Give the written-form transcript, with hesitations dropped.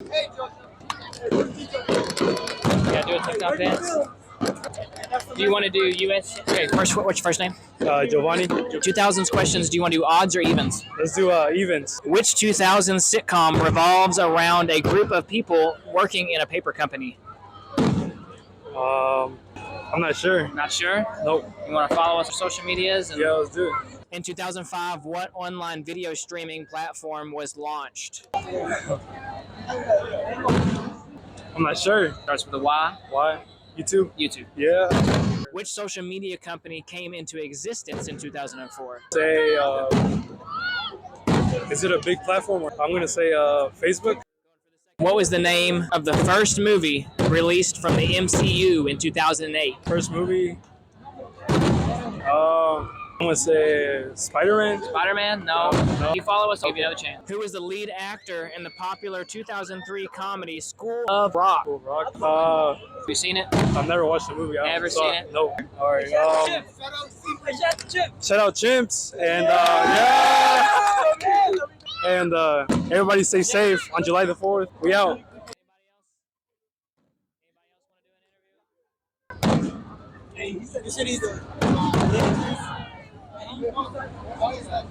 Yeah, do a TikTok dance. Do you want to do US? Okay, first, what's your first name? Giovanni. 2000s questions. Do you want to do odds or evens? Let's do evens. Which 2000s sitcom revolves around a group of people working in a paper company? I'm not sure. Not sure? Nope. You want to follow us on social medias? Yeah, let's do it. In 2005, what online video streaming platform was launched? I'm not sure. Starts with a Y. Why? YouTube? YouTube. Yeah. Which social media company came into existence in 2004? Say, is it a big platform? I'm going to say Facebook. What was the name of the first movie released from the MCU in 2008? First movie. I'm going to say Spider-Man. Spider-Man? No. No. You follow us, I'll give you another chance. Who was the lead actor in the popular 2003 comedy School of Rock? Cool Rock. Have you seen it? I've never watched the movie. Never seen it? No. All right. Shout out Chimps. And yeah. And everybody stay safe on July the 4th. We out. You said either. Why is that?